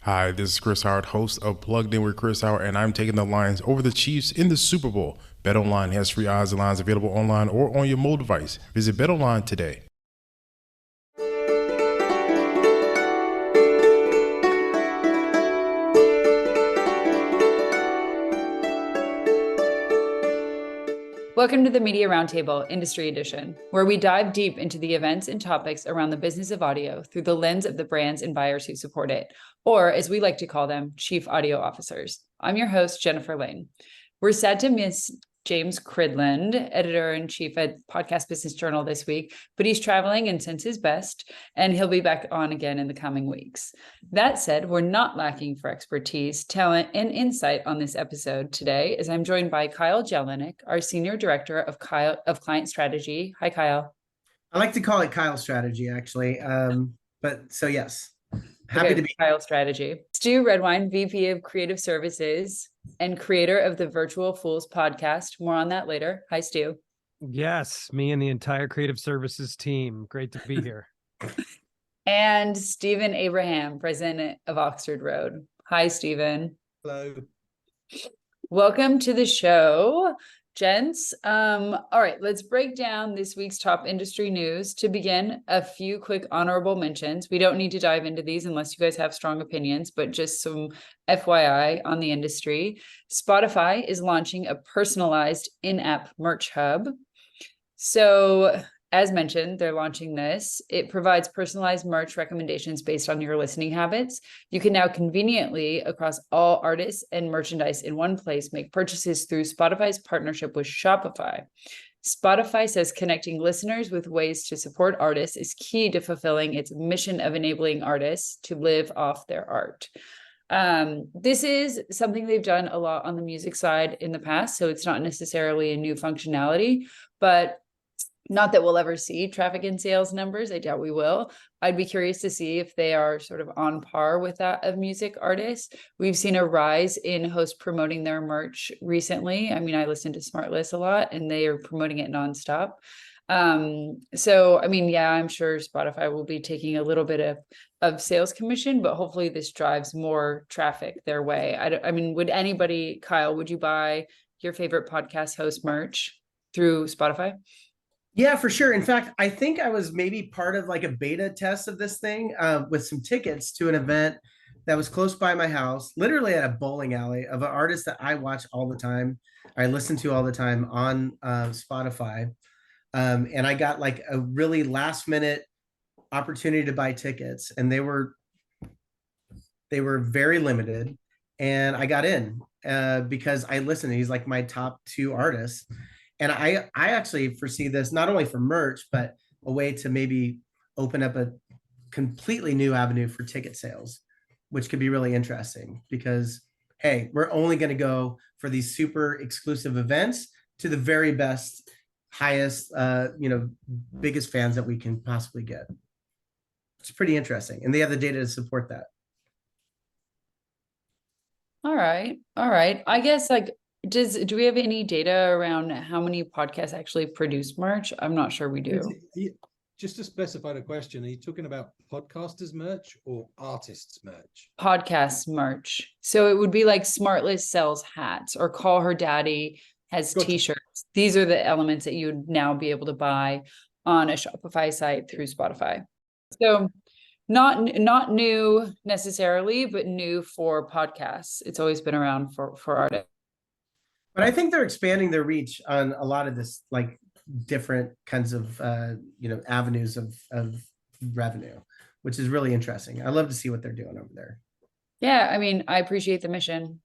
Hi, this is Chris Howard, host of Plugged In with Chris Howard, and I'm taking the Lions over the Chiefs in the Super Bowl. BetOnline has free odds and lines available online or on your mobile device. Visit BetOnline today. Welcome to the Media Roundtable Industry Edition, where we dive deep into the events and topics around the business of audio through the lens of the brands and buyers who support it, or as we like to call them, Chief Audio Officers. I'm your host, Jennifer Laine. We're sad to miss James Cridland, editor-in-chief at Podcast Business Journal this week, but he's traveling and sends his best, and he'll be back on again in the coming weeks. That said, we're not lacking for expertise, talent, and insight on this episode today, as I'm joined by Kyle Jelinek, our Senior Director of Client Strategy. Hi, Kyle. I like to call it Kyle Strategy, actually. But so yes, happy to be Kyle Strategy. Stew Redwine, VP of Creative Services and creator of the Virtual Fools podcast. More on that later. Hi, Stew. Yes, me and the entire creative services team. Great to be here. And Stephen Abraham, president of Oxford Road. Hi, Stephen. Hello. Welcome to the show, gents. All right, let's break down this week's top industry news. To begin, a few quick honorable mentions. We don't need to dive into these unless you guys have strong opinions, but just some FYI on the industry. Spotify is launching a personalized in-app merch hub. So, as mentioned, they're launching this. It provides personalized merch recommendations based on your listening habits. You can now conveniently, across all artists and merchandise in one place, make purchases through Spotify's partnership with Shopify. Spotify says connecting listeners with ways to support artists is key to fulfilling its mission of enabling artists to live off their art. This is something they've done a lot on the music side in the past, so it's not necessarily a new functionality, but not that we'll ever see traffic and sales numbers. I doubt we will. I'd be curious to see if they are sort of on par with that of music artists. We've seen a rise in hosts promoting their merch recently. I mean, I listen to Smartlist a lot and they are promoting it nonstop. So, I mean, yeah, I'm sure Spotify will be taking a little bit of sales commission, but hopefully this drives more traffic their way. I mean, would anybody, Kyle, would you buy your favorite podcast host merch through Spotify? Yeah, for sure. In fact, I think I was maybe part of like a beta test of this thing with some tickets to an event that was close by my house, literally at a bowling alley, of an artist that I watch all the time. I listen to all the time on Spotify. And I got like a really last minute opportunity to buy tickets, and they were very limited. And I got in because I listened. He's like my top two artists. And I actually foresee this not only for merch, but a way to maybe open up a completely new avenue for ticket sales, which could be really interesting because, hey, we're only going to go for these super exclusive events to the very best, highest, biggest fans that we can possibly get. It's pretty interesting. And they have the data to support that. All right. I guess do we have any data around how many podcasts actually produce merch? I'm not sure we do. Just to specify the question, are you talking about podcasters merch or artists merch? Podcast merch. So it would be like Smartlist sells hats or Call Her Daddy has t-shirts. These are the elements that you would now be able to buy on a Shopify site through Spotify. So not new necessarily, but new for podcasts. It's always been around for artists. But I think they're expanding their reach on a lot of this, like different kinds of, avenues of revenue, which is really interesting. I love to see what they're doing over there. Yeah, I mean, I appreciate the mission.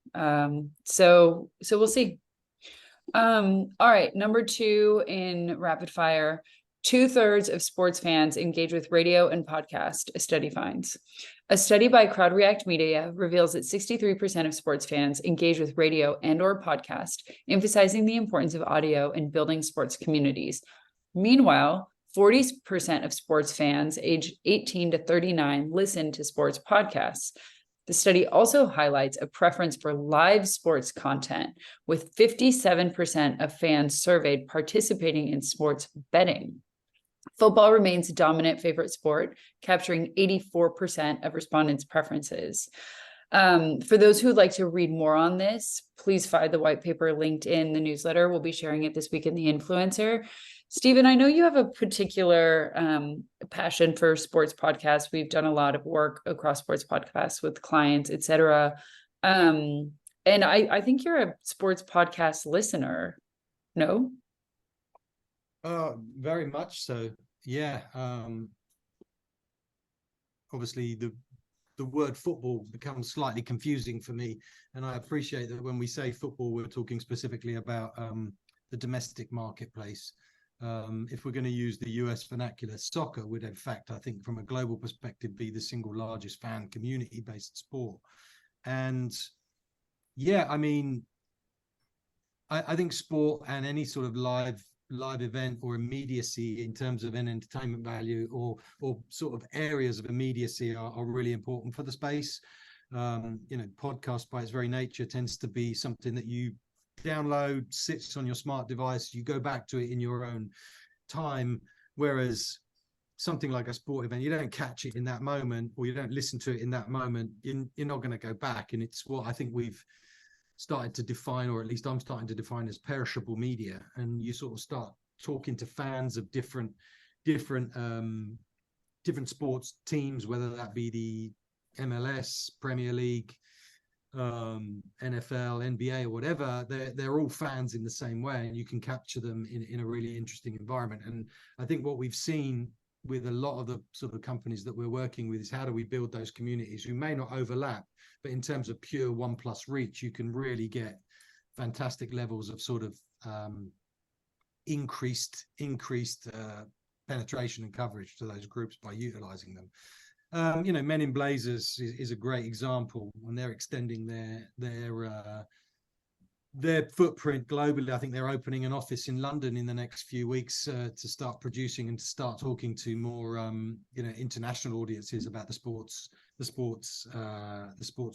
So we'll see. All right, number 2 in rapid fire. 2/3 of sports fans engage with radio and podcast, a study finds. A study by CrowdReact Media reveals that 63% of sports fans engage with radio and or podcast, emphasizing the importance of audio in building sports communities. Meanwhile, 40% of sports fans aged 18 to 39 listen to sports podcasts. The study also highlights a preference for live sports content, with 57% of fans surveyed participating in sports betting. Football remains a dominant favorite sport, capturing 84% of respondents' preferences. For those who'd like to read more on this, please find the white paper linked in the newsletter. We'll be sharing it this week in the Influencer. Stephen, I know you have a particular passion for sports podcasts. We've done a lot of work across sports podcasts with clients, et cetera. And I think you're a sports podcast listener, no? Very much so. Yeah. Obviously, the word football becomes slightly confusing for me, and I appreciate that when we say football, we're talking specifically about the domestic marketplace. If we're going to use the US vernacular, soccer would, in fact, I think, from a global perspective, be the single largest fan community-based sport. And yeah, I mean, I think sport and any sort of live event or immediacy in terms of an entertainment value or sort of areas of immediacy are really important for the space. Podcast by its very nature tends to be something that you download, sits on your smart device, you go back to it in your own time, whereas something like a sport event, you don't catch it in that moment, or you don't listen to it in that moment, you're not going to go back. And it's what I think we've started to define, or at least I'm starting to define, as perishable media. And you sort of start talking to fans of different sports teams, whether that be the MLS, Premier League, NFL, NBA, or whatever. They're all fans in the same way, and you can capture them in a really interesting environment. And I think what we've seen with a lot of the sort of companies that we're working with is how do we build those communities who may not overlap, but in terms of pure 1+ reach, you can really get fantastic levels of sort of increased penetration and coverage to those groups by utilizing them. Men in Blazers is a great example, and they're extending their footprint globally. I think they're opening an office in London in the next few weeks to start producing and to start talking to more international audiences about the sports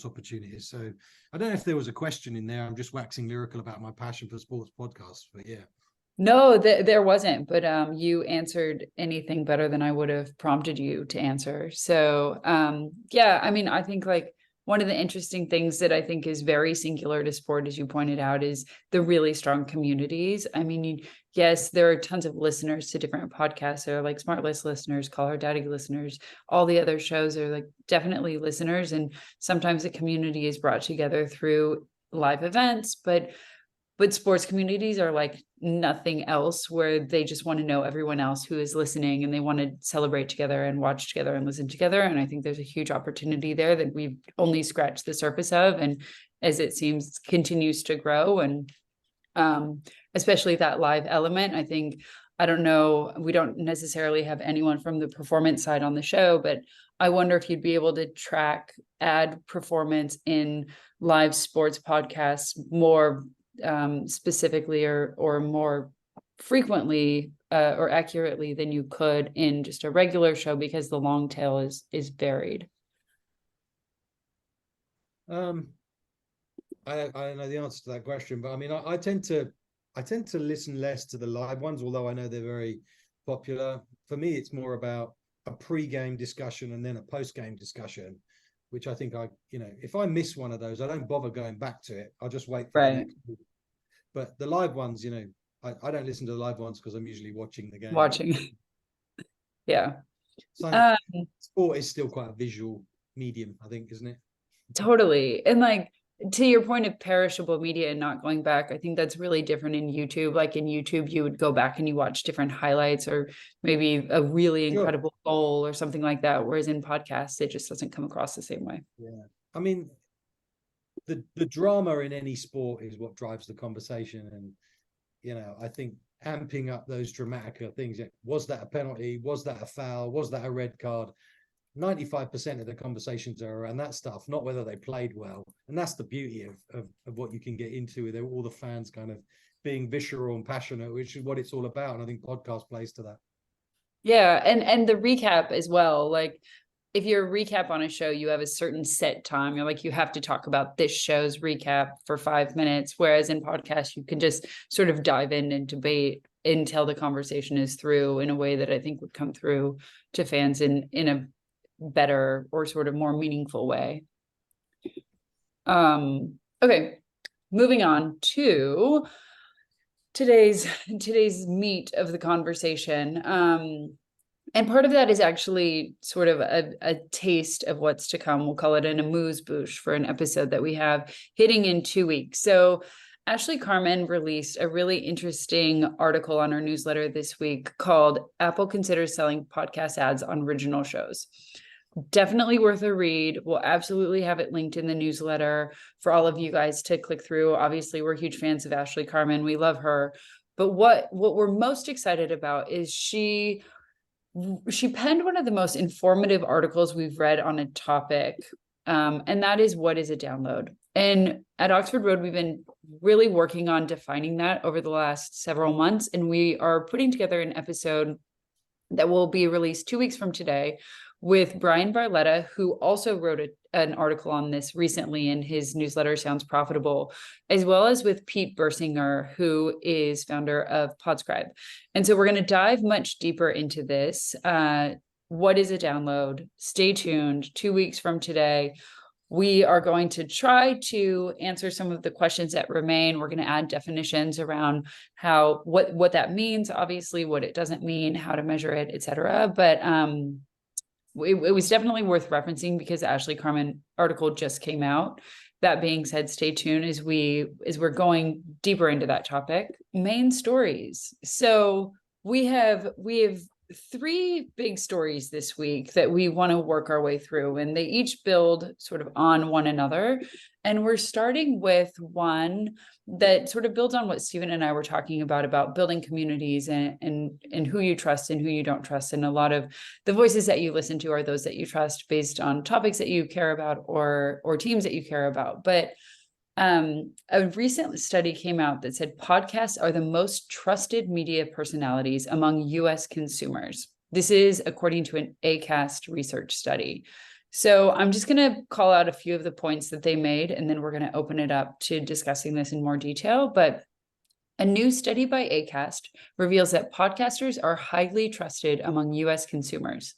opportunities. So I don't know if there was a question in there. I'm just waxing lyrical about my passion for sports podcasts, but yeah. No, there wasn't, but you answered anything better than I would have prompted you to answer. So yeah, I mean, I think like one of the interesting things that I think is very singular to sport, as you pointed out, is the really strong communities. I mean, yes, there are tons of listeners to different podcasts. There are like Smart List listeners, Call Her Daddy listeners, all the other shows are like definitely listeners. And sometimes the community is brought together through live events, but sports communities are like nothing else, where they just want to know everyone else who is listening, and they want to celebrate together and watch together and listen together. And I think there's a huge opportunity there that we've only scratched the surface of, and as it seems continues to grow. And especially that live element, I think, I don't know, we don't necessarily have anyone from the performance side on the show, but I wonder if you'd be able to track ad performance in live sports podcasts more specifically or more frequently or accurately than you could in just a regular show, because the long tail is varied. I know the answer to that question, but I mean, I tend to listen less to the live ones, although I know they're very popular. For me, it's more about a pre-game discussion and then a post-game discussion, which I think if I miss one of those, I don't bother going back to it. I'll just wait for the next week. But the live ones, I don't listen to the live ones because I'm usually watching the game. Yeah. So sport is still quite a visual medium, I think, isn't it? Totally. And like, to your point of perishable media and not going back, I think that's really different in YouTube. Like in YouTube, you would go back and you watch different highlights or maybe a really incredible goal or something like that. Whereas in podcasts, it just doesn't come across the same way. Yeah. I mean, the drama in any sport is what drives the conversation. And, I think amping up those dramatic things. Was that a penalty? Was that a foul? Was that a red card? 95% of the conversations are around that stuff, not whether they played well. And that's the beauty of what you can get into with all the fans kind of being visceral and passionate, which is what it's all about. And I think podcast plays to that. Yeah. And the recap as well. Like if you're a recap on a show, you have a certain set time. You're like, you have to talk about this show's recap for 5 minutes. Whereas in podcasts, you can just sort of dive in and debate until the conversation is through in a way that I think would come through to fans in a better or sort of more meaningful way. Okay, moving on to today's meat of the conversation. And part of that is actually sort of a taste of what's to come. We'll call it an amuse-bouche for an episode that we have hitting in 2 weeks. So Ashley Carmen released a really interesting article on our newsletter this week called Apple Considers Selling Podcast Ads on Original Shows. Definitely worth a read. We'll absolutely have it linked in the newsletter for all of you guys to click through. Obviously, we're huge fans of Ashley Carmen. We love her. But what we're most excited about is she penned one of the most informative articles we've read on a topic, and that is, what is a download? And at Oxford Road, we've been really working on defining that over the last several months, and we are putting together an episode that will be released 2 weeks from today with Brian Barletta, who also wrote an article on this recently in his newsletter, Sounds Profitable, as well as with Pete Bersinger, who is founder of Podscribe. And so we're going to dive much deeper into this. What is a download? Stay tuned. 2 weeks from today, we are going to try to answer some of the questions that remain. We're going to add definitions around what that means, obviously, what it doesn't mean, how to measure it, et cetera. But it was definitely worth referencing because the Ashley Carmen article just came out. That being said, stay tuned as we're going deeper into that topic. Main stories. So we have 3 big stories this week that we want to work our way through, and they each build sort of on one another. And we're starting with one that sort of builds on what Stephen and I were talking about building communities and who you trust and who you don't trust. And a lot of the voices that you listen to are those that you trust based on topics that you care about or teams that you care about. But a recent study came out that said podcasts are the most trusted media personalities among US consumers. This is according to an Acast research study. So I'm just going to call out a few of the points that they made, and then we're going to open it up to discussing this in more detail. But a new study by Acast reveals that podcasters are highly trusted among US consumers.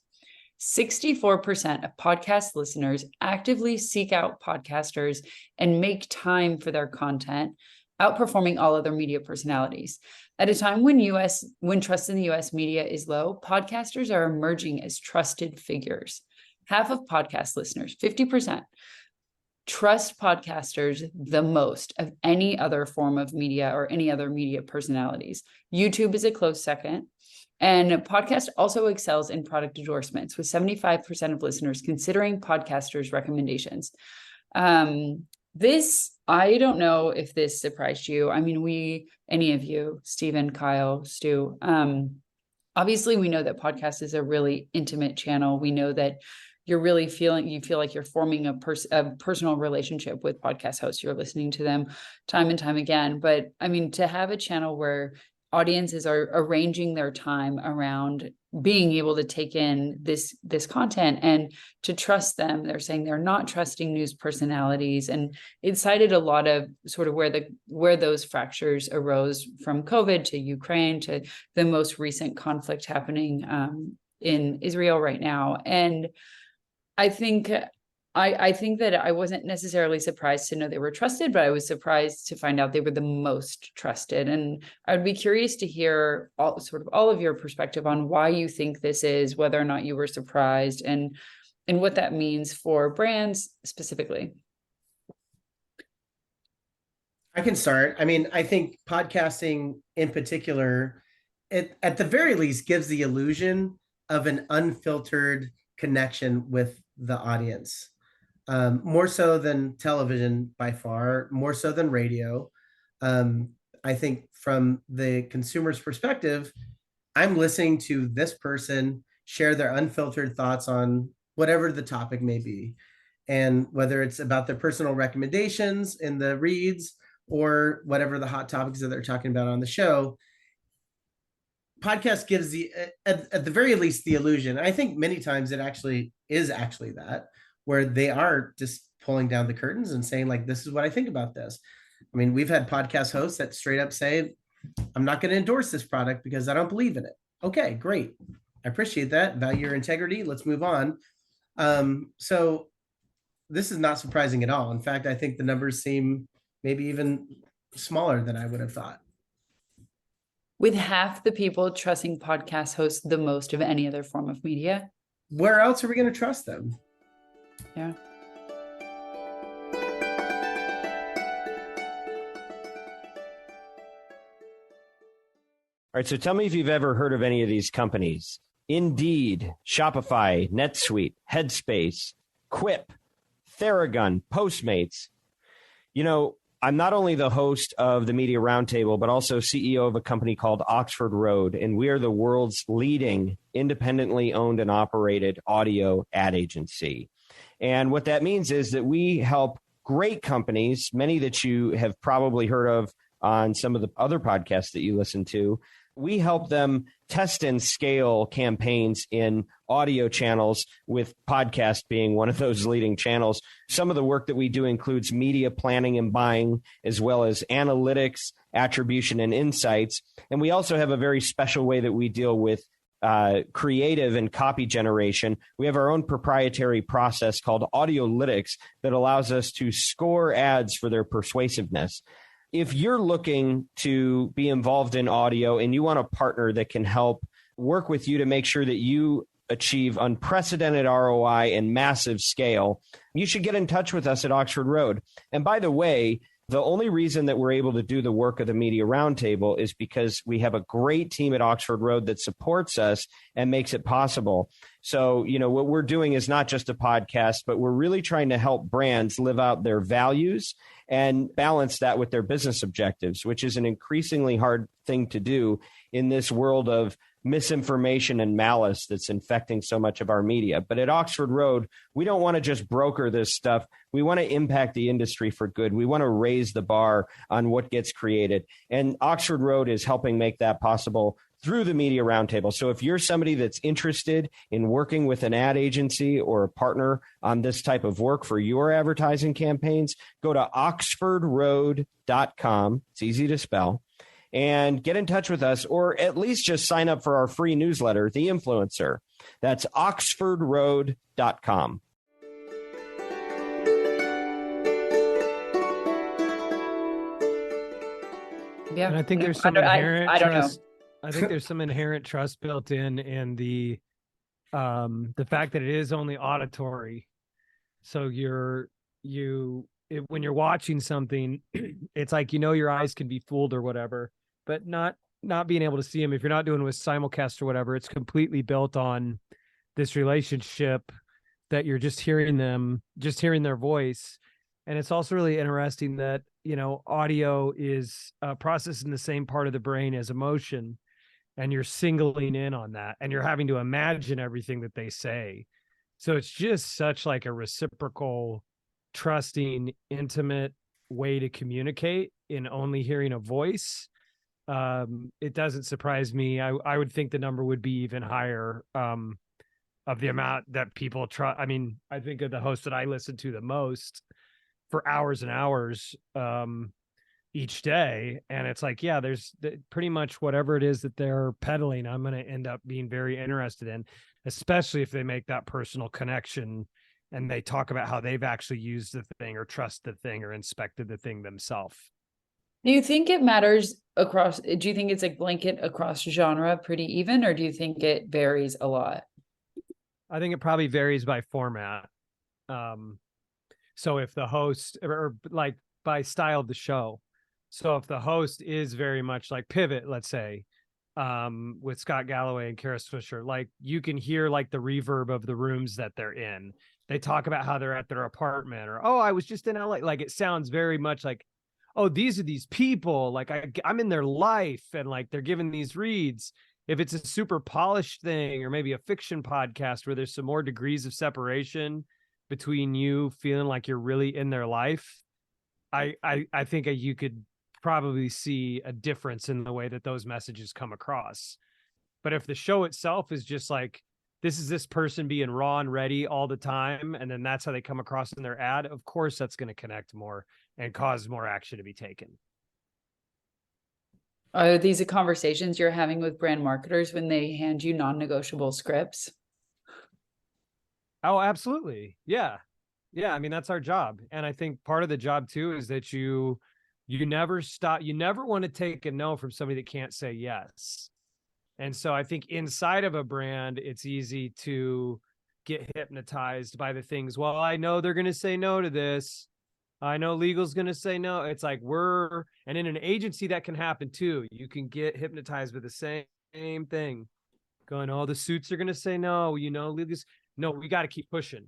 64% of podcast listeners actively seek out podcasters and make time for their content, outperforming all other media personalities. At a time when trust in the US media is low, podcasters are emerging as trusted figures. Half of podcast listeners, 50%, trust podcasters the most of any other form of media or any other media personalities. YouTube is a close second. And podcast also excels in product endorsements, with 75% of listeners considering podcasters' recommendations. This, I don't know if this surprised you. I mean, any of you, Stephen, Kyle, Stu, obviously we know that podcast is a really intimate channel. We know that you feel like you're forming a personal relationship with podcast hosts. You're listening to them time and time again. But I mean, to have a channel where audiences are arranging their time around being able to take in this content and to trust them. They're saying they're not trusting news personalities. And it cited a lot of sort of where those fractures arose, from COVID to Ukraine to the most recent conflict happening in Israel right now. And I think that I wasn't necessarily surprised to know they were trusted, but I was surprised to find out they were the most trusted. And I would be curious to hear all of your perspective on why you think this is, whether or not you were surprised, and what that means for brands specifically. I can start. I mean, I think podcasting in particular, it at the very least gives the illusion of an unfiltered connection with the audience. More so than television by far, more so than radio. I think from the consumer's perspective, I'm listening to this person share their unfiltered thoughts on whatever the topic may be. And whether it's about their personal recommendations in the reads or whatever the hot topics that they're talking about on the show, podcast gives at the very least the illusion. I think many times it actually is that, where they are just pulling down the curtains and saying, like, this is what I think about this. I mean, we've had podcast hosts that straight up say, I'm not going to endorse this product because I don't believe in it. Okay, great. I appreciate that. Value your integrity. Let's move on. So this is not surprising at all. In fact, I think the numbers seem maybe even smaller than I would have thought. With half the people trusting podcast hosts the most of any other form of media. Where else are we going to trust them? Yeah. All right, so tell me if you've ever heard of any of these companies. Indeed, Shopify, NetSuite, Headspace, Quip, Theragun, Postmates. You know, I'm not only the host of the Media Roundtable, but also CEO of a company called Oxford Road, and we are the world's leading independently owned and operated audio ad agency. And what that means is that we help great companies, many that you have probably heard of on some of the other podcasts that you listen to. We help them test and scale campaigns in audio channels, with podcast being one of those leading channels. Some of the work that we do includes media planning and buying, as well as analytics, attribution, and insights. And we also have a very special way that we deal with creative and copy generation. We have our own proprietary process called Audiolytics that allows us to score ads for their persuasiveness. If you're looking to be involved in audio and you want a partner that can help work with you to make sure that you achieve unprecedented ROI and massive scale, you should get in touch with us at Oxford Road. And by the way, the only reason that we're able to do the work of the Media Roundtable is because we have a great team at Oxford Road that supports us and makes it possible. So, you know, what we're doing is not just a podcast, but we're really trying to help brands live out their values and balance that with their business objectives, which is an increasingly hard thing to do in this world of misinformation and malice that's infecting so much of our media. But at Oxford Road, we don't want to just broker this stuff. We want to impact the industry for good. We want to raise the bar on what gets created. And Oxford Road is helping make that possible through the Media Roundtable. So if you're somebody that's interested in working with an ad agency or a partner on this type of work for your advertising campaigns, go to oxfordroad.com. It's easy to spell. And get in touch with us, or at least just sign up for our free newsletter, The Influencer. That's oxfordroad.com. Yeah. And I think there's some inherent trust. I think there's some inherent trust built in the fact that it is only auditory. So when you're watching something, it's like, you know, your eyes can be fooled or whatever, but not being able to see them. If you're not doing it with simulcast or whatever, it's completely built on this relationship that you're just hearing their voice. And it's also really interesting that, you know, audio is processed in the same part of the brain as emotion, and you're singling in on that, and you're having to imagine everything that they say. So it's just such like a reciprocal, trusting, intimate way to communicate in only hearing a voice. It doesn't surprise me. I would think the number would be even higher of the amount that people trust. I mean, I think of the host that I listen to the most for hours and hours each day. And it's like, yeah, there's pretty much whatever it is that they're peddling, I'm going to end up being very interested in, especially if they make that personal connection and they talk about how they've actually used the thing or trust the thing or inspected the thing themselves. Do you think it matters across, do you think it's like blanket across genre pretty even, or do you think it varies a lot? I think it probably varies by format. So if the host, or like by style of the show. So if the host is very much like Pivot, let's say, with Scott Galloway and Kara Swisher, like you can hear like the reverb of the rooms that they're in. They talk about how they're at their apartment, or, oh, I was just in LA. Like it sounds very much like, oh, these are these people. Like I'm in their life, and like they're giving these reads. If it's a super polished thing, or maybe a fiction podcast where there's some more degrees of separation between you feeling like you're really in their life, I think you could probably see a difference in the way that those messages come across. But if the show itself is just like, this is this person being raw and ready all the time, and then that's how they come across in their ad, of course that's going to connect more and cause more action to be taken. Are these conversations you're having with brand marketers when they hand you non-negotiable scripts? Oh, absolutely. Yeah. Yeah, I mean, that's our job. And I think part of the job too is that you never stop. You never want to take a no from somebody that can't say yes. And so I think inside of a brand, it's easy to get hypnotized by the things. Well, I know they're going to say no to this. I know legal's going to say no. It's like and in an agency that can happen too. You can get hypnotized with the same thing going, oh, the suits are going to say no, legal's. No, we got to keep pushing.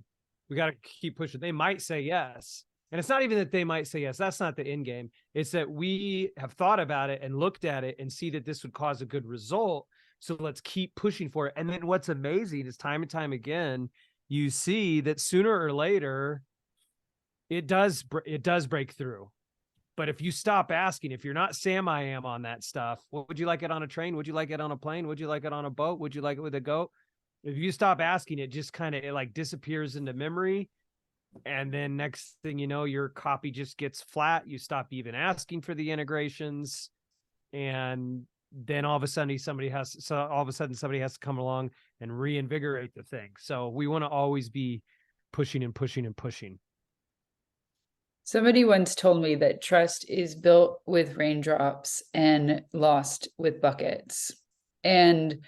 We got to keep pushing. They might say yes. And it's not even that they might say yes. That's not the end game. It's that we have thought about it and looked at it and see that this would cause a good result. So let's keep pushing for it. And then what's amazing is time and time again, you see that sooner or later, it does break through. But if you stop asking, if you're not Sam I am on that stuff, what would you like it on a train? Would you like it on a plane? Would you like it on a boat? Would you like it with a goat? If you stop asking, it just kind of like disappears into memory. And then next thing you know, your copy just gets flat. You stop even asking for the integrations. And then all of a sudden somebody has to come along and reinvigorate the thing. So we want to always be pushing and pushing and pushing. Somebody once told me that trust is built with raindrops and lost with buckets. And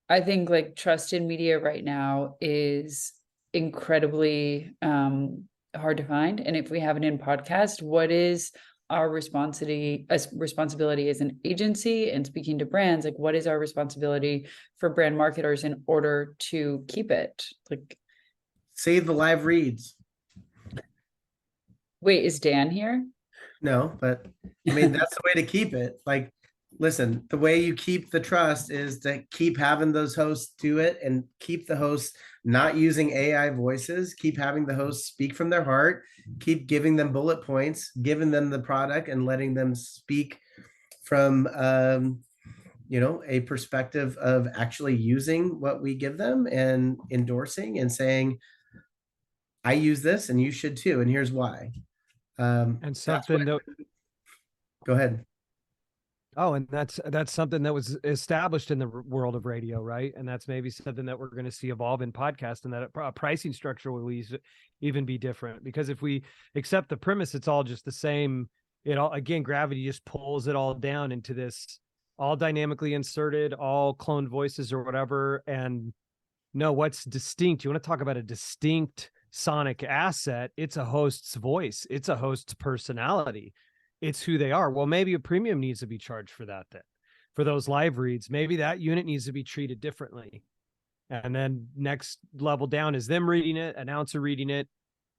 I think like trust in media right now is incredibly hard to find. And if we have it in podcast, what is our responsibility as an agency and speaking to brands? Like, what is our responsibility for brand marketers in order to keep it? Like, Save the live reads. wait, is Dan here? No, but I mean, that's the way to keep it. Like, listen, the way you keep the trust is to keep having those hosts do it and keep the hosts not using AI voices, keep having the hosts speak from their heart, keep giving them bullet points, giving them the product and letting them speak from, a perspective of actually using what we give them and endorsing and saying, I use this and you should too. And here's why. And something that go ahead. Oh, and that's something that was established in the world of radio, right? And that's maybe something that we're going to see evolve in podcast, and that a pricing structure will even be different. Because if we accept the premise, it's all just the same. Gravity just pulls it all down into this all dynamically inserted, all cloned voices or whatever. And no, what's distinct? You want to talk about a distinct sonic asset? It's a host's voice. It's a host's personality. It's who they are. Well, maybe a premium needs to be charged for that then. For those live reads, maybe that unit needs to be treated differently. And then next level down is them reading it, announcer reading it.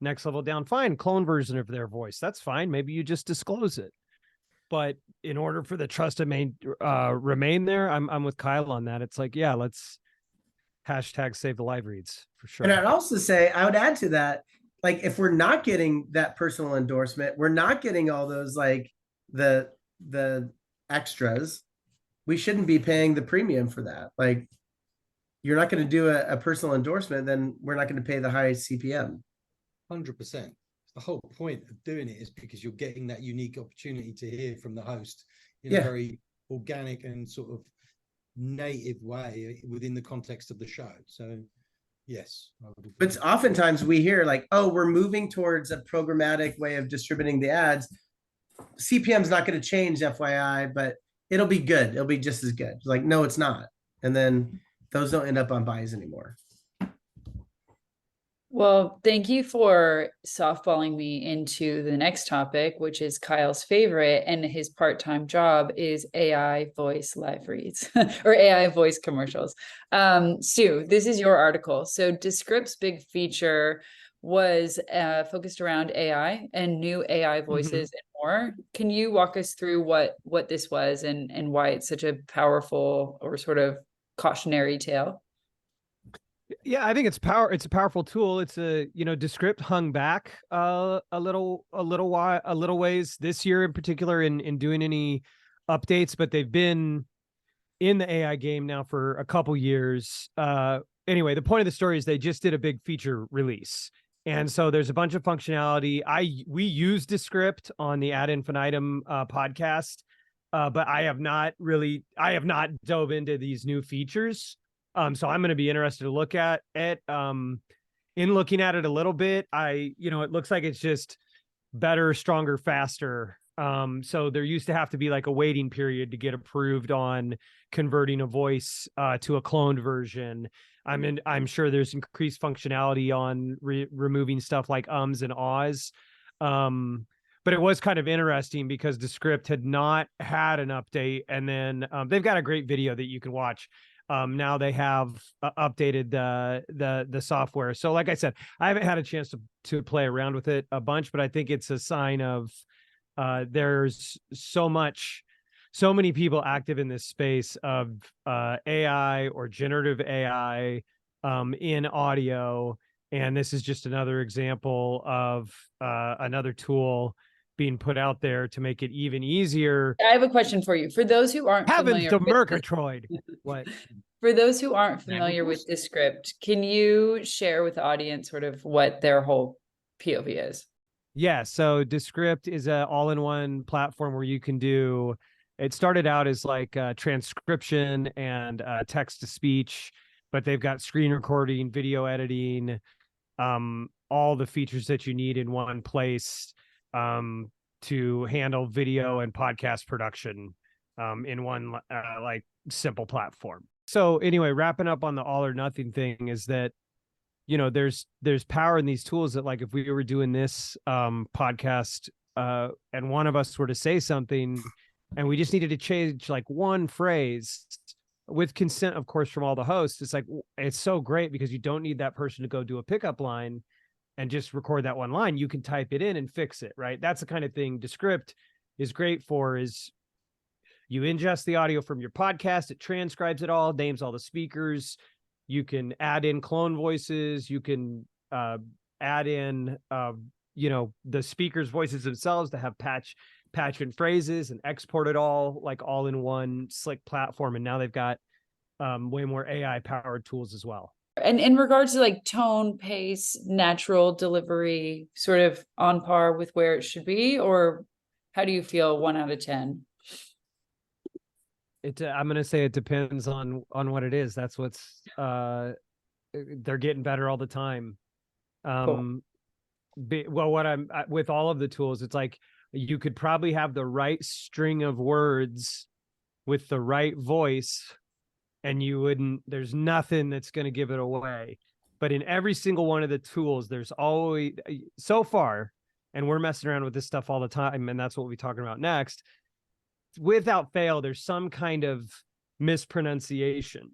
Next level down, fine, clone version of their voice. That's fine. Maybe you just disclose it. But in order for the trust to remain there, I'm with Kyle on that. It's like, yeah, let's hashtag save the live reads for sure. And I'd also say, I would add to that, like, if we're not getting that personal endorsement, we're not getting all those, like the extras, we shouldn't be paying the premium for that. Like, you're not going to do a personal endorsement, then we're not going to pay the high CPM. 100%. The whole point of doing it is because you're getting that unique opportunity to hear from the host in a very organic and sort of native way within the context of the show. So yes, but oftentimes we hear like, oh, we're moving towards a programmatic way of distributing the ads. CPM is not going to change, FYI, but it'll be good. It'll be just as good. Like, no, it's not. And then those don't end up on buys anymore. Well, thank you for softballing me into the next topic, which is Kyle's favorite, and his part-time job is AI voice live reads or AI voice commercials. Stew, this is your article. So Descript's big feature was focused around AI and new AI voices and more. Can you walk us through what this was and why it's such a powerful or sort of cautionary tale? Yeah, I think it's a powerful tool. It's Descript hung back a little ways this year in particular in doing any updates, but they've been in the AI game now for a couple years. Anyway, the point of the story is they just did a big feature release. And so there's a bunch of functionality. We use Descript on the Ad Infinitum podcast, but I have not dove into these new features. So I'm going to be interested to look at it. in looking at it a little bit, it looks like it's just better, stronger, faster. So there used to have to be like a waiting period to get approved on converting a voice to a cloned version. I'm sure there's increased functionality on removing stuff like ums and ahs. But it was kind of interesting because Descript had not had an update, and then they've got a great video that you can watch. Now they have updated the software. So like I said, I haven't had a chance to play around with it a bunch, but I think it's a sign of there's so many people active in this space of AI or generative AI in audio. And this is just another example of another tool being put out there to make it even easier. I have a question for you. For those who aren't Heavens familiar to with Murgatroyd. What? For those who aren't familiar with Descript, can you share with the audience sort of what their whole POV is? Yeah, so Descript is an all-in-one platform where you can do. It started out as like transcription and text to speech, but they've got screen recording, video editing, all the features that you need in one place to handle video and podcast production in one like simple platform. So anyway, wrapping up on the all or nothing thing is that, there's power in these tools that, like, if we were doing this podcast and one of us were to say something and we just needed to change like one phrase with consent, of course, from all the hosts, it's so great because you don't need that person to go do a pickup line and just record that one line. You can type it in and fix it, right? That's the kind of thing Descript is great for. Is you ingest the audio from your podcast, it transcribes it all, names all the speakers. You can add in clone voices. You can add in, the speakers' voices themselves to have patch and phrases and export it all in one slick platform. And now they've got way more AI powered tools as well. And in regards to like tone, pace, natural delivery, sort of on par with where it should be, or how do you feel 1 out of 10? I'm going to say it depends on what it is. That's what's they're getting better all the time. Cool. What I'm with all of the tools, it's like you could probably have the right string of words with the right voice and there's nothing that's going to give it away. But in every single one of the tools, there's always, so far, and we're messing around with this stuff all the time, and that's what we'll be talking about next. Without fail, there's some kind of mispronunciation.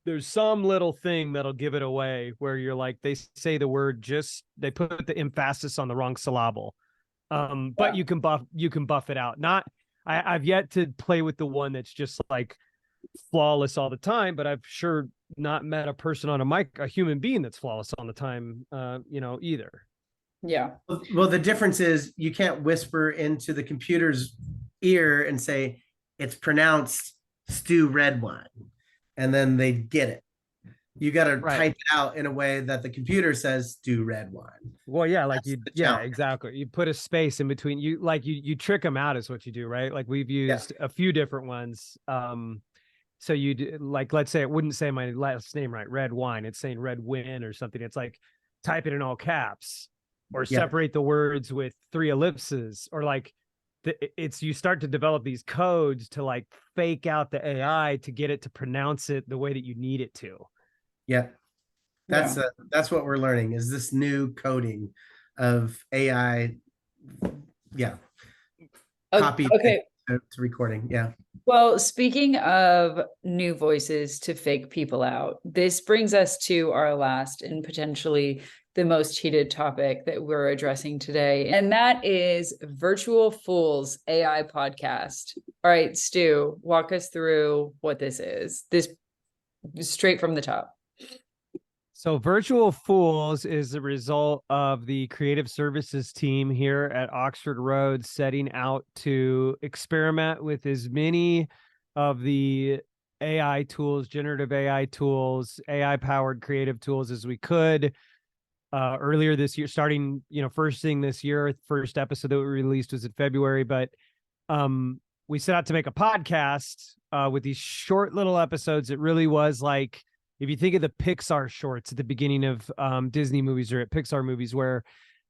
There's some little thing that'll give it away where you're like, they say the word they put the emphasis on the wrong syllable. But you can buff it out. I've yet to play with the one that's just like flawless all the time, but I've sure not met a person on a human being that's flawless all the time, either. Yeah. Well, the difference is you can't whisper into the computer's ear and say it's pronounced Stew Redwine, and then they get it. You got to type it out in a way that the computer says Stew Redwine. Well, yeah, exactly. You put a space in between. You trick them out is what you do, right? Like we've used a few different ones. So you do, like, let's say it wouldn't say my last name right, Red Wine. It's saying Red Win or something. It's like type it in all caps, or separate the words with 3 ellipses, or like you start to develop these codes to like fake out the AI to get it to pronounce it the way that you need it to. Yeah. That's what we're learning, is this new coding of AI. Yeah. Copy to recording. Yeah. Well, speaking of new voices to fake people out, this brings us to our last and potentially the most heated topic that we're addressing today, and that is Virtual Fools AI podcast. All right, Stu, walk us through what this is. This straight from the top. So Virtual Fools is the result of the creative services team here at Oxford Road setting out to experiment with as many of the AI tools, generative AI tools, AI-powered creative tools as we could. Earlier this year, starting, first thing this year, first episode that we released was in February, but we set out to make a podcast with these short little episodes. It really was like if you think of the Pixar shorts at the beginning of Disney movies or at Pixar movies, where,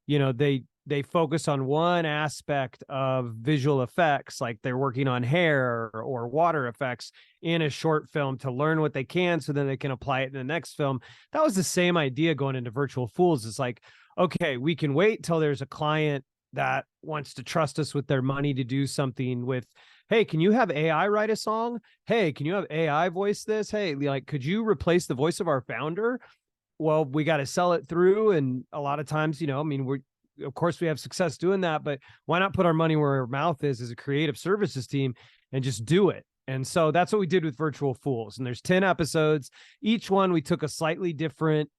you know, they focus on one aspect of visual effects, like they're working on hair or water effects in a short film to learn what they can, so then they can apply it in the next film. That was the same idea going into Virtual Fools. It's like, okay, we can wait till there's a client that wants to trust us with their money to do something with, hey, can you have AI write a song? Hey, can you have AI voice this? Hey, like, could you replace the voice of our founder? Well, we got to sell it through. And a lot of times, you know, I mean, of course we have success doing that, but why not put our money where our mouth is as a creative services team and just do it? And so that's what we did with Virtual Fools. And there's 10 episodes. Each one, we took a slightly different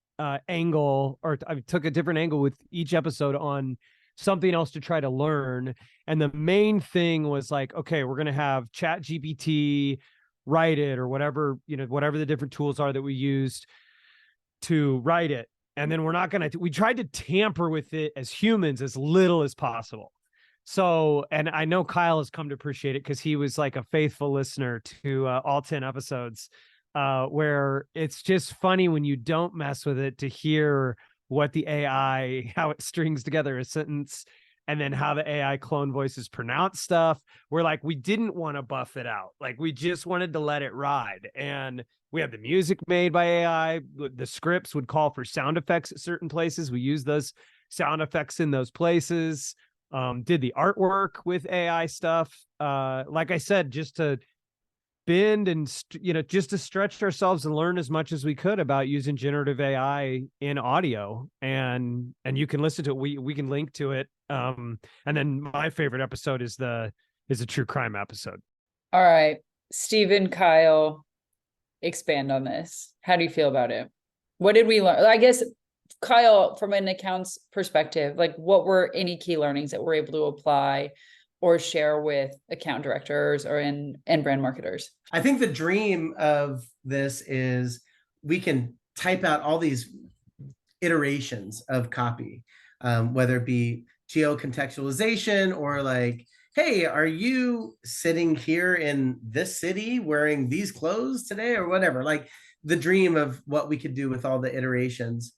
angle, or I took a different angle with each episode on something else to try to learn. And the main thing was like, okay, we're going to have Chat GPT write it, or whatever, you know, whatever the different tools are that we used to write it. And then we're not going to, we tried to tamper with it as humans as little as possible. So, and I know Kyle has come to appreciate it because he was like a faithful listener to all 10 episodes, where it's just funny when you don't mess with it to hear what the AI, how it strings together a sentence, and then how the AI clone voices pronounce stuff. We're like, we didn't want to buff it out. Like, we just wanted to let it ride. And we have the music made by AI. The scripts would call for sound effects at certain places. We use those sound effects in those places. Did the artwork with AI stuff. Like I said, just to bend and, you know, just to stretch ourselves and learn as much as we could about using generative AI in audio. And you can listen to it. We can link to it. And then my favorite episode is a true crime episode. All right, Stephen, Kyle, expand on this. How do you feel about it? What did we learn? I guess, Kyle, from an accounts perspective, like, what were any key learnings that we're able to apply or share with account directors or and brand marketers? I think the dream of this is we can type out all these iterations of copy, whether it be geo-contextualization or like, hey, are you sitting here in this city wearing these clothes today, or whatever, like the dream of what we could do with all the iterations.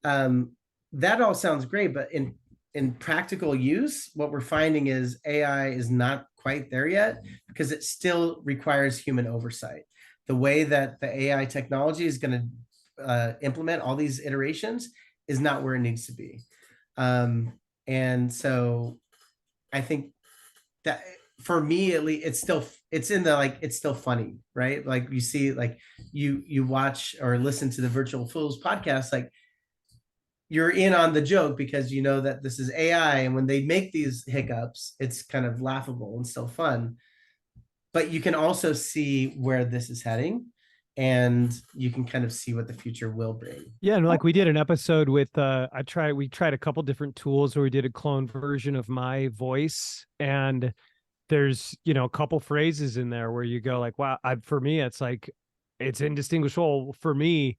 That all sounds great, but in practical use, what we're finding is AI is not quite there yet because it still requires human oversight. The way that the AI technology is going to implement all these iterations is not where it needs to be. And so I think that for me, at least, it's in the, like, it's still funny, right? Like, you see, like, you watch or listen to the Virtual Fools podcast, like, you're in on the joke because you know that this is AI, and when they make these hiccups, it's kind of laughable and still fun. But you can also see where this is heading, and you can kind of see what the future will bring. Yeah, and like we did an episode with we tried a couple different tools where we did a clone version of my voice, and there's, you know, a couple phrases in there where you go like, wow, for me it's like, it's indistinguishable for me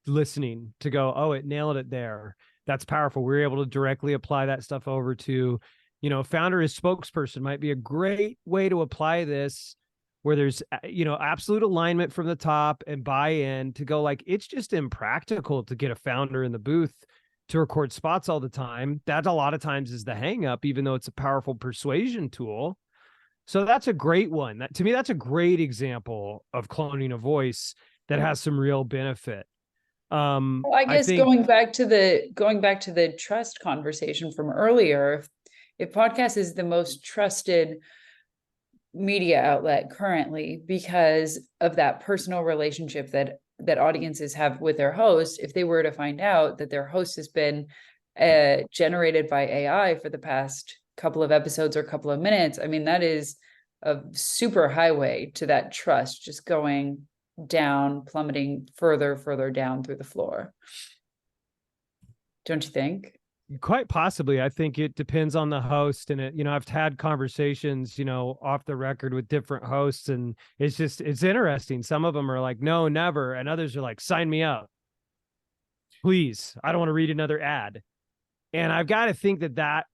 listening to go, oh, it nailed it there. That's powerful. We're able to directly apply that stuff over to, you know, founder as spokesperson might be a great way to apply this, where there's, you know, absolute alignment from the top and buy-in to go like, it's just impractical to get a founder in the booth to record spots all the time. That a lot of times is the hang up, even though it's a powerful persuasion tool. So that's a great one. To me, that's a great example of cloning a voice that has some real benefit. Well, I guess going back to the trust conversation from earlier, if podcast is the most trusted media outlet currently because of that personal relationship that audiences have with their host, if they were to find out that their host has been generated by AI for the past couple of episodes or couple of minutes, I mean, that is a super highway to that trust just going down, plummeting further down through the floor. Don't you think? Quite possibly. I think it depends on the host, and it, you know, I've had conversations, you know, off the record with different hosts, and it's interesting. Some of them are like, no, never. And others are like, sign me up, please. I don't want to read another ad. And I've got to think that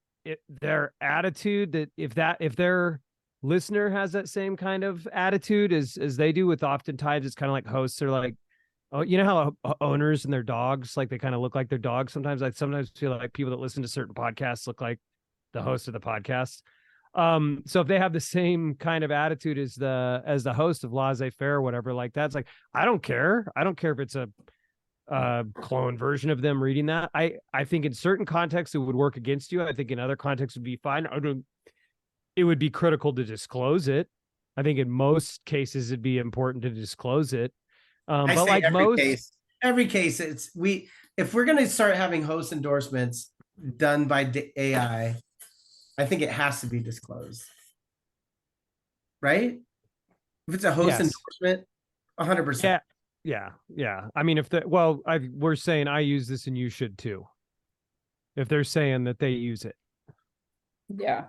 their attitude, that if their listener has that same kind of attitude as they do, with oftentimes it's kind of like hosts are like, Oh, you know how owners and their dogs, like they kind of look like their dogs. Sometimes I sometimes feel like people that listen to certain podcasts look like the host of the podcast. So if they have the same kind of attitude as the host of Laissez-Faire or whatever, like that's like, I don't care. I don't care if it's a clone version of them reading that. I think in certain contexts it would work against you. I think in other contexts it would be fine. It would be critical to disclose it. I think in most cases it'd be important to disclose it. I But say like every case, if we're going to start having host endorsements done by AI, I think it has to be disclosed, right? If it's a host endorsement, 100%. Yeah. I mean, we're saying I use this and you should too. If they're saying that they use it, yeah.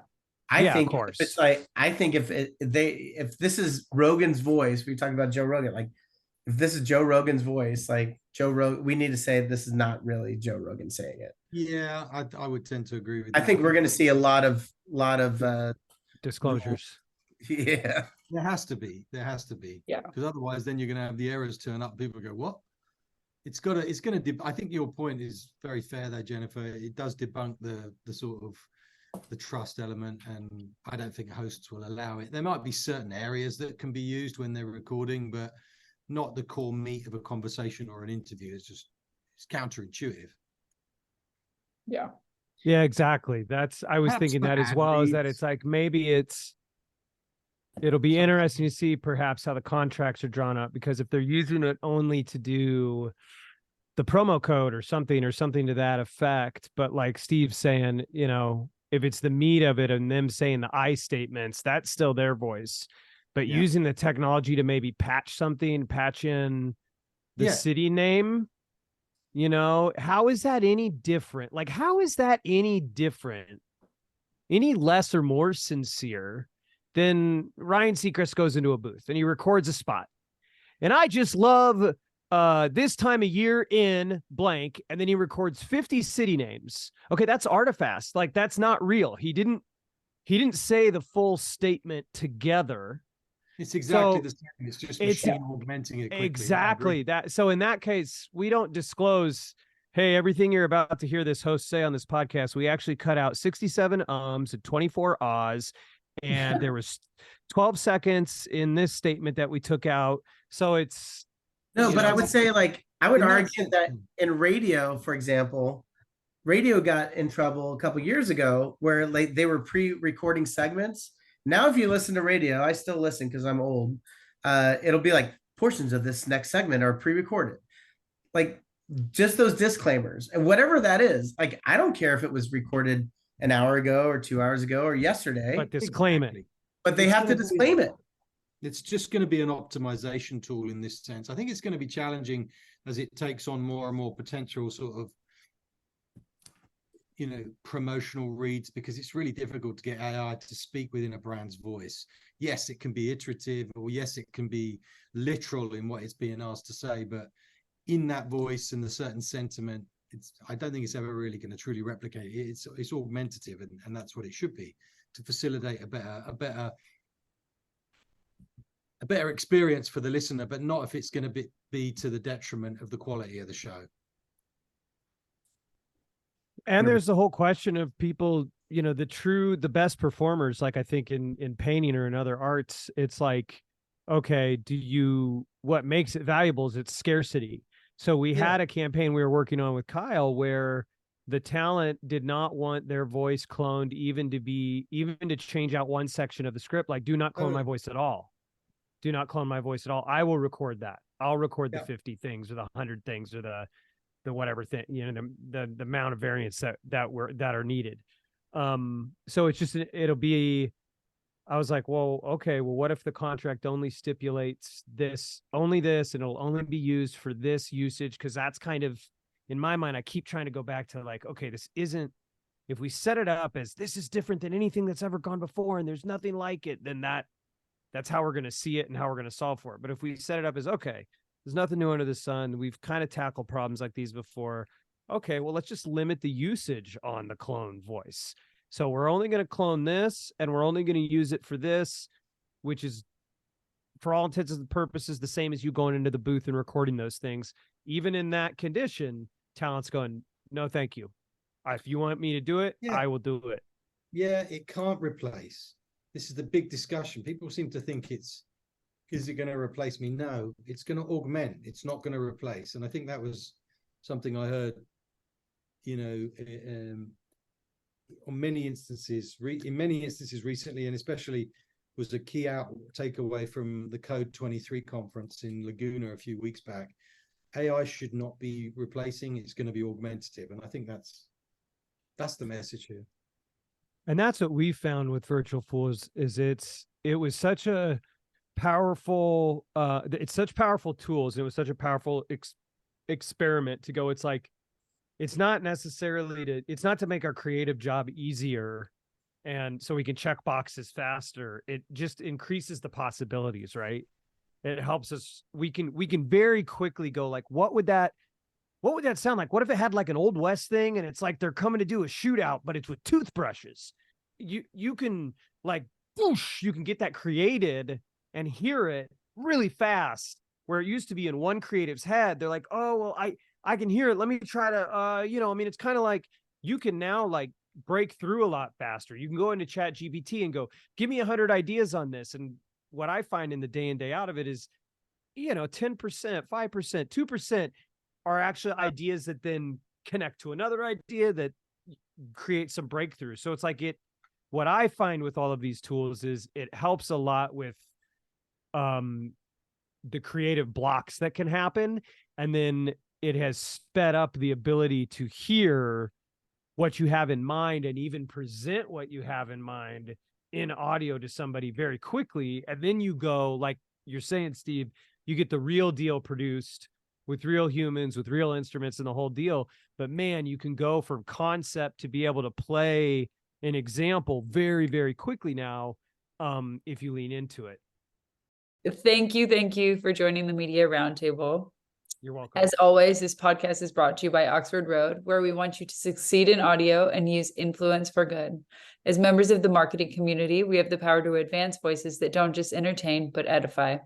I think of course. it's like, I think if this is Rogan's voice, we're talking about Joe Rogan, like if this is Joe Rogan's voice, like Joe Rogan, we need to say this is not really Joe Rogan saying it. Yeah, I would tend to agree with I that. think we're going to see a lot of disclosures. Yeah, there has to be. Yeah, because otherwise, then you're going to have the errors turn up. People go, "What?" It's going to. I think your point is very fair there, Jennifer. It does debunk the sort of the trust element, and I don't think hosts will allow it. There might be certain areas that can be used when they're recording, but not the core meat of a conversation or an interview. It's counterintuitive. Yeah, exactly. I was thinking that as well, is that it's like maybe it'll be interesting to see perhaps how the contracts are drawn up, because if they're using it only to do the promo code or something to that effect, but like Steve's saying, if it's the meat of it and them saying the I statements, that's still their voice. But using the technology to maybe patch in the city name, how is that any different? Like, how is that any different, any less or more sincere than Ryan Seacrest goes into a booth and he records a spot? And I just love this time of year in blank, and then he records 50 city names. Okay, that's artifact. Like, that's not real. He didn't say the full statement together. It's exactly the same. It's just machine augmenting it quickly. Exactly that. So in that case, we don't disclose, hey, everything you're about to hear this host say on this podcast, we actually cut out 67 ums and 24 ahs, and there was 12 seconds in this statement that we took out. So it's but I would say, like, I would argue that in radio, for example, radio got in trouble a couple years ago where they were pre-recording segments. Now, if you listen to radio, I still listen because I'm old. It'll be like portions of this next segment are pre-recorded. Like, just those disclaimers and whatever that is. Like, I don't care if it was recorded an hour ago or 2 hours ago or yesterday. But disclaim it. But they have to disclaim it. It's just going to be an optimization tool in this sense. I think it's going to be challenging as it takes on more and more potential sort of, promotional reads, because it's really difficult to get AI to speak within a brand's voice. Yes, it can be iterative, or yes, it can be literal in what it's being asked to say, but in that voice and the certain sentiment, I don't think it's ever really going to truly replicate it. It's augmentative, and that's what it should be, to facilitate a better experience for the listener, but not if it's going to be to the detriment of the quality of the show. And there's the whole question of people, the best performers, like I think in painting or in other arts, it's like, okay, what makes it valuable is its scarcity. So we had a campaign we were working on with Kyle where the talent did not want their voice cloned, even to change out one section of the script. Like, do not clone my voice at all. Do not clone my voice at all. I will record that. I'll record the 50 things or the 100 things or the whatever thing, the amount of variants that are needed. So it's just, it'll be, I was like, well, okay, well, what if the contract only stipulates only this, and it'll only be used for this usage? Cause that's kind of, in my mind, I keep trying to go back to like, okay, if we set it up as this is different than anything that's ever gone before and there's nothing like it, then that's how we're going to see it and how we're going to solve for it. But if we set it up as, okay, there's nothing new under the sun, we've kind of tackled problems like these before. Okay, well, let's just limit the usage on the clone voice. So we're only going to clone this, and we're only going to use it for this, which is for all intents and purposes, the same as you going into the booth and recording those things. Even in that condition, talent's going, no, thank you. If you want me to do it, Yeah. I will do it. Yeah, it can't replace. This is the big discussion. People seem to think is it going to replace me? No, it's going to augment. It's not going to replace. And I think that was something I heard, on many instances, in many instances recently, and especially was a key takeaway from the Code 23 conference in Laguna a few weeks back. AI should not be replacing, it's going to be augmentative. And I think that's the message here. And that's what we found with Virtual Fools is it was such a powerful, it's such powerful tools. And it was such a powerful experiment to go. It's like, it's not necessarily it's not to make our creative job easier and so we can check boxes faster. It just increases the possibilities, right? It helps us. We can very quickly go like, what would that sound like? What if it had like an Old West thing and it's like they're coming to do a shootout, but it's with toothbrushes? You can like, whoosh, you can get that created and hear it really fast, where it used to be in one creative's head. They're like, oh, well, I can hear it. Let me try to, it's kind of like you can now like break through a lot faster. You can go into Chat GPT and go, give me 100 ideas on this. And what I find in the day in, day out of it is, 10%, 5%, 2% are actually ideas that then connect to another idea that creates some breakthrough. So it's like what I find with all of these tools is it helps a lot with the creative blocks that can happen. And then it has sped up the ability to hear what you have in mind and even present what you have in mind in audio to somebody very quickly. And then you go, like you're saying, Steve, you get the real deal produced with real humans, with real instruments and the whole deal. But man, you can go from concept to be able to play an example very, very quickly now, if you lean into it. Thank you for joining the Media Roundtable. You're welcome. As always, this podcast is brought to you by Oxford Road, where we want you to succeed in audio and use influence for good. As members of the marketing community, we have the power to advance voices that don't just entertain, but edify,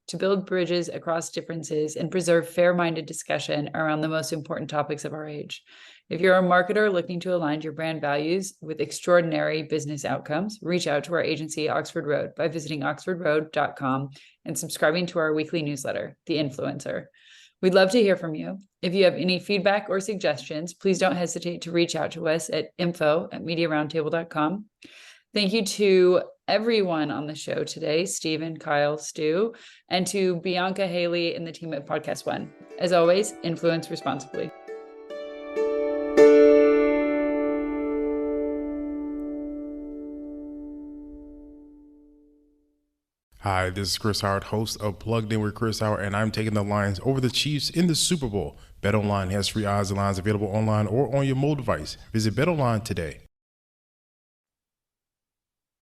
to build bridges across differences and preserve fair-minded discussion around the most important topics of our age. If you're a marketer looking to align your brand values with extraordinary business outcomes, reach out to our agency, Oxford Road, by visiting oxfordroad.com and subscribing to our weekly newsletter, The Influencer. We'd love to hear from you. If you have any feedback or suggestions, please don't hesitate to reach out to us at info@mediaroundtable.com. Thank you to everyone on the show today, Stephen, Kyle, Stew, and to Bianca, Haley, and the team at Podcast One. As always, influence responsibly. Hi, this is Chris Howard, host of Plugged In with Chris Howard, and I'm taking the Lions over the Chiefs in the Super Bowl. BetOnline has free odds and lines available online or on your mobile device. Visit BetOnline today.